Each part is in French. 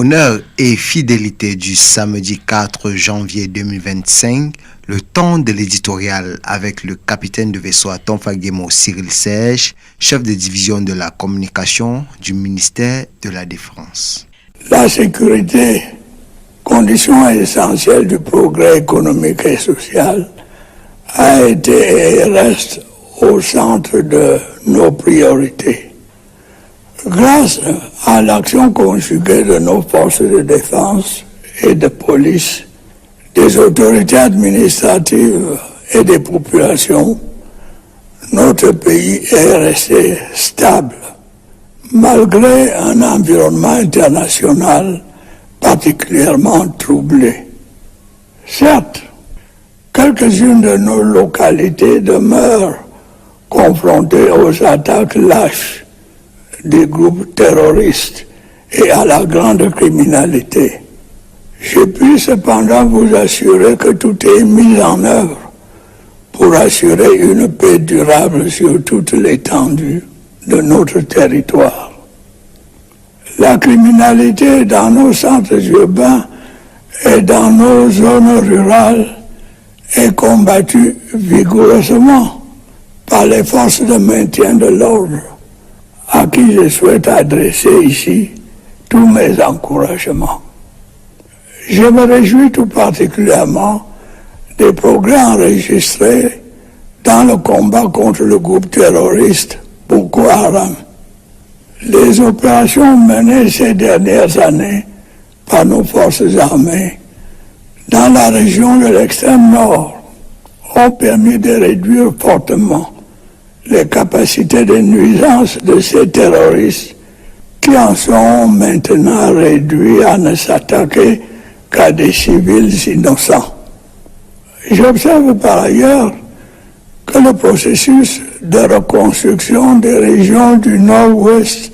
Honneur et fidélité du samedi 4 janvier 2025, le temps de l'éditorial avec le capitaine de vaisseau à Tonfagemo Cyril Serge, chef de division de la communication du ministère de la Défense. La sécurité, condition essentielle du progrès économique et social, a été et reste au centre de nos priorités. Grâce à l'action conjuguée de nos forces de défense et de police, des autorités administratives et des populations, notre pays est resté stable, malgré un environnement international particulièrement troublé. Certes, quelques-unes de nos localités demeurent confrontées aux attaques lâches des groupes terroristes et à la grande criminalité. Je puis cependant vous assurer que tout est mis en œuvre pour assurer une paix durable sur toute l'étendue de notre territoire. La criminalité dans nos centres urbains et dans nos zones rurales est combattue vigoureusement par les forces de maintien de l'ordre, à qui je souhaite adresser ici tous mes encouragements. Je me réjouis tout particulièrement des progrès enregistrés dans le combat contre le groupe terroriste Boko Haram. Les opérations menées ces dernières années par nos forces armées dans la région de l'extrême nord ont permis de réduire fortement les capacités de nuisance de ces terroristes qui en sont maintenant réduits à ne s'attaquer qu'à des civils innocents. J'observe par ailleurs que le processus de reconstruction des régions du nord-ouest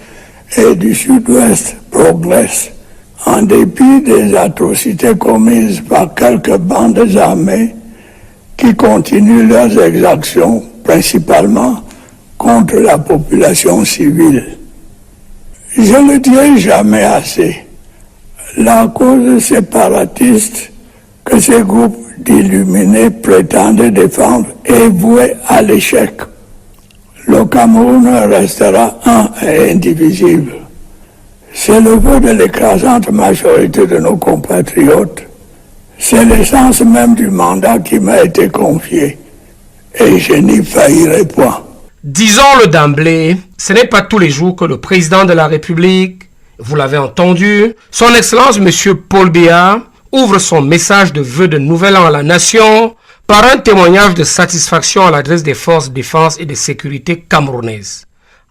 et du sud-ouest progresse en dépit des atrocités commises par quelques bandes armées qui continuent leurs exactions principalement contre la population civile. Je ne dirai jamais assez. La cause séparatiste que ces groupes d'illuminés prétendent défendre est vouée à l'échec. Le Cameroun restera un et indivisible. C'est le vœu de l'écrasante majorité de nos compatriotes. C'est l'essence même du mandat qui m'a été confié. Et je n'y faillirai point. Disons-le d'emblée, ce n'est pas tous les jours que le président de la République, vous l'avez entendu, son Excellence M. Paul Biya, ouvre son message de vœux de nouvel an à la nation par un témoignage de satisfaction à l'adresse des forces de défense et de sécurité camerounaises.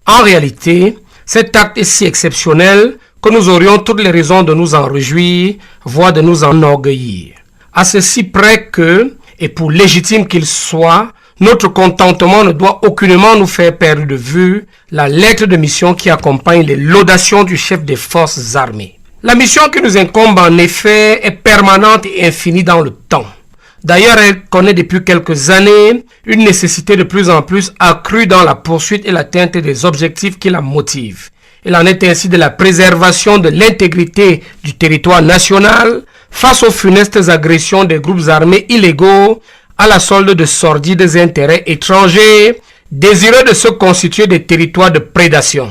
En réalité, cet acte est si exceptionnel que nous aurions toutes les raisons de nous en réjouir, voire de nous enorgueillir. À ceci près que, et pour légitime qu'il soit, notre contentement ne doit aucunement nous faire perdre de vue la lettre de mission qui accompagne les laudations du chef des forces armées. La mission qui nous incombe en effet est permanente et infinie dans le temps. D'ailleurs, elle connaît depuis quelques années une nécessité de plus en plus accrue dans la poursuite et l'atteinte des objectifs qui la motivent. Il en est ainsi de la préservation de l'intégrité du territoire national face aux funestes agressions des groupes armés illégaux à la solde de sordides intérêts étrangers désireux de se constituer des territoires de prédation.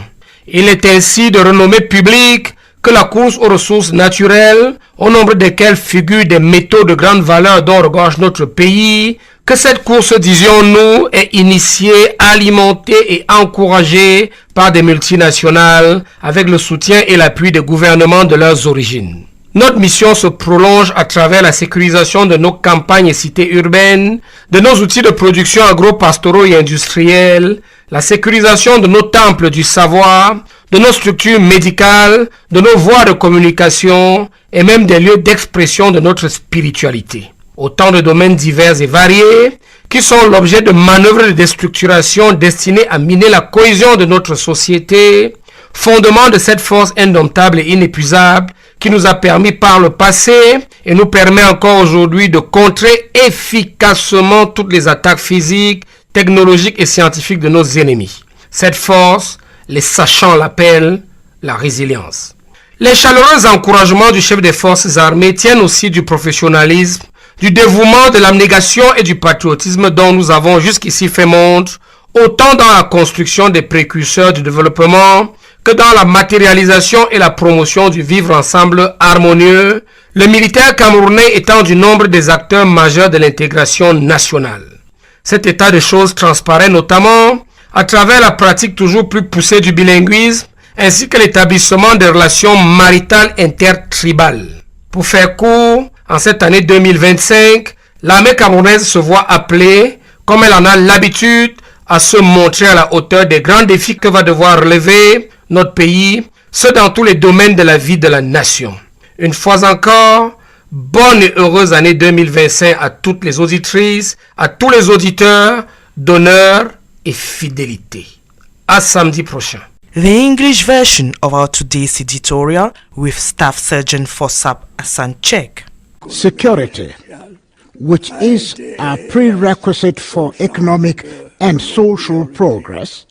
Il est ainsi de renommée publique que la course aux ressources naturelles, au nombre desquelles figurent des métaux de grande valeur dont regorge notre pays, que cette course, disions-nous, est initiée, alimentée et encouragée par des multinationales avec le soutien et l'appui des gouvernements de leurs origines. Notre mission se prolonge à travers la sécurisation de nos campagnes et cités urbaines, de nos outils de production agro-pastoraux et industriels, la sécurisation de nos temples du savoir, de nos structures médicales, de nos voies de communication et même des lieux d'expression de notre spiritualité. Autant de domaines divers et variés qui sont l'objet de manœuvres de déstructuration destinées à miner la cohésion de notre société, fondement de cette force indomptable et inépuisable qui nous a permis par le passé et nous permet encore aujourd'hui de contrer efficacement toutes les attaques physiques, technologiques et scientifiques de nos ennemis. Cette force, les sachants l'appellent la résilience. Les chaleureux encouragements du chef des forces armées tiennent aussi du professionnalisme, du dévouement, de l'abnégation et du patriotisme dont nous avons jusqu'ici fait montre, autant dans la construction des précurseurs du développement que dans la matérialisation et la promotion du vivre ensemble harmonieux, le militaire camerounais étant du nombre des acteurs majeurs de l'intégration nationale. Cet état de choses transparaît notamment à travers la pratique toujours plus poussée du bilinguisme ainsi que l'établissement des relations maritales intertribales. Pour faire court, en cette année 2025, l'armée camerounaise se voit appelée, comme elle en a l'habitude, à se montrer à la hauteur des grands défis que va devoir relever notre pays, ce dans tous les domaines de la vie de la nation. Une fois encore, bonne et heureuse année 2025 à toutes les auditrices, à tous les auditeurs, d'honneur et fidélité. À samedi prochain. The English version of our today's editorial with Staff Sergeant Fossap Asanchek. Security, which is a prerequisite for economic and social progress,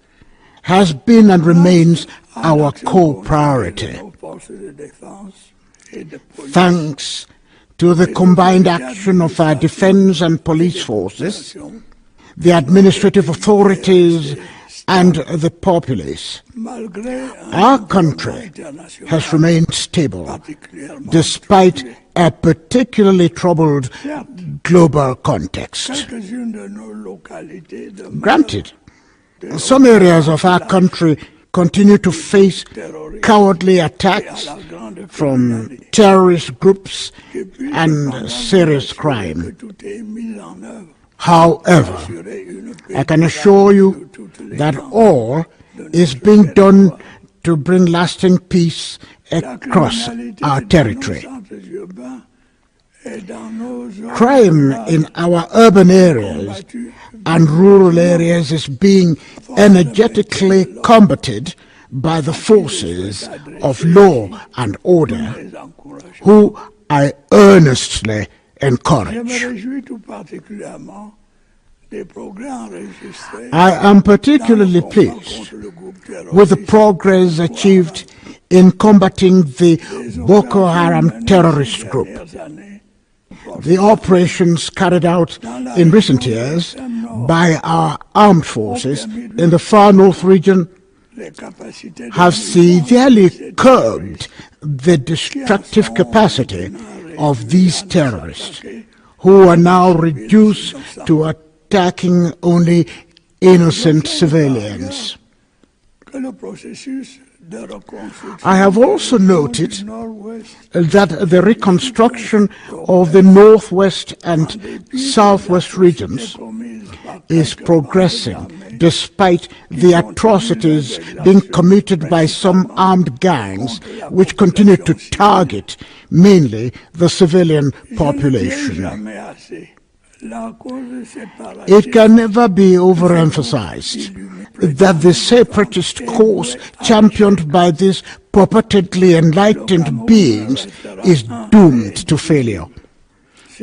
has been and remains our core priority. Thanks to the combined action of our defense and police forces, the administrative authorities and the populace, our country has remained stable despite a particularly troubled global context. Granted, some areas of our country continue to face cowardly attacks from terrorist groups and serious crime. However, I can assure you that all is being done to bring lasting peace across our territory. Crime in our urban areas and rural areas is being energetically combated by the forces of law and order, who I earnestly encourage. I am particularly pleased with the progress achieved in combating the Boko Haram terrorist group. The operations carried out in recent years by our armed forces in the far north region have severely curbed the destructive capacity of these terrorists, who are now reduced to attacking only innocent civilians. I have also noted that the reconstruction of the northwest and southwest regions is progressing despite the atrocities being committed by some armed gangs which continue to target mainly the civilian population. It can never be overemphasized that the separatist cause championed by these purportedly enlightened beings is doomed to failure.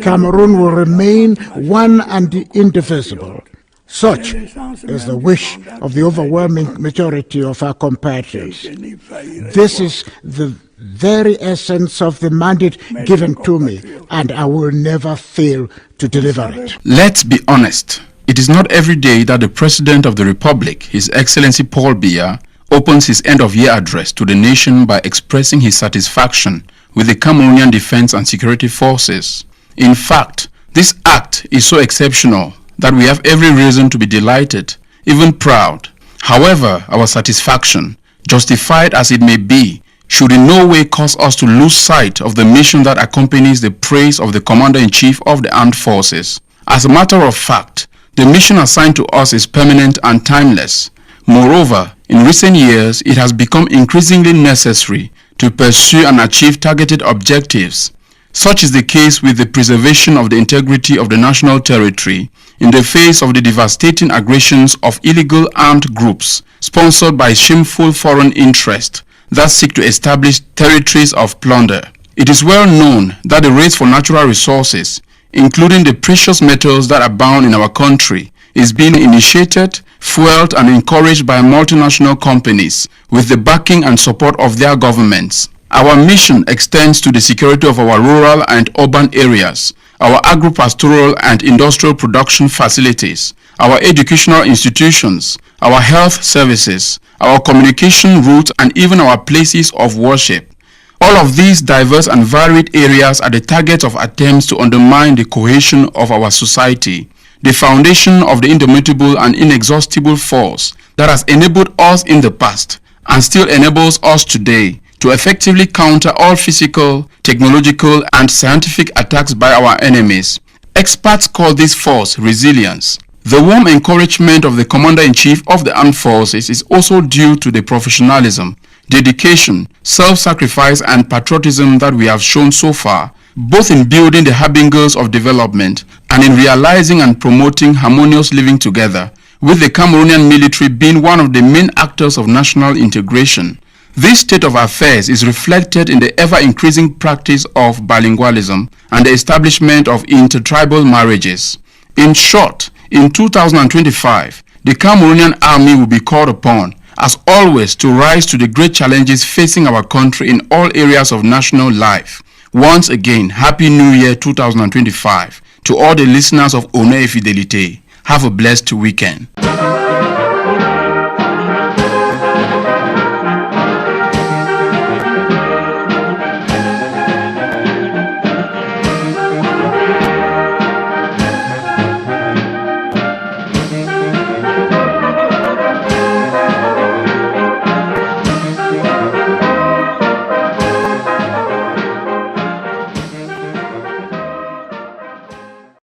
Cameroon will remain one and indivisible. Such is the wish of the overwhelming majority of our compatriots. This is the very essence of the mandate given to me, and I will never fail to deliver it. Let's be honest. It is not every day that the President of the Republic, His Excellency Paul Biya, opens his end-of-year address to the nation by expressing his satisfaction with the Cameroonian Defense and Security Forces. In fact, this act is so exceptional that we have every reason to be delighted, even proud. However, our satisfaction, justified as it may be, should in no way cause us to lose sight of the mission that accompanies the praise of the Commander-in-Chief of the Armed Forces. As a matter of fact, the mission assigned to us is permanent and timeless. Moreover, in recent years, it has become increasingly necessary to pursue and achieve targeted objectives. Such is the case with the preservation of the integrity of the national territory in the face of the devastating aggressions of illegal armed groups sponsored by shameful foreign interests that seek to establish territories of plunder. It is well known that the race for natural resources, including the precious metals that abound in our country, is being initiated, fueled and encouraged by multinational companies with the backing and support of their governments. Our mission extends to the security of our rural and urban areas, our agro-pastoral and industrial production facilities, our educational institutions, our health services, our communication routes, and even our places of worship. All of these diverse and varied areas are the targets of attempts to undermine the cohesion of our society, the foundation of the indomitable and inexhaustible force that has enabled us in the past and still enables us today to effectively counter all physical, technological, and scientific attacks by our enemies. Experts call this force resilience. The warm encouragement of the Commander-in-Chief of the Armed Forces is also due to the professionalism, dedication, self-sacrifice, and patriotism that we have shown so far, both in building the harbingers of development and in realizing and promoting harmonious living together, with the Cameroonian military being one of the main actors of national integration. This state of affairs is reflected in the ever-increasing practice of bilingualism and the establishment of intertribal marriages. In short, in 2025, the Cameroonian army will be called upon, as always, to rise to the great challenges facing our country in all areas of national life. Once again, Happy New Year 2025 to all the listeners of Honneur et Fidélité. Have a blessed weekend.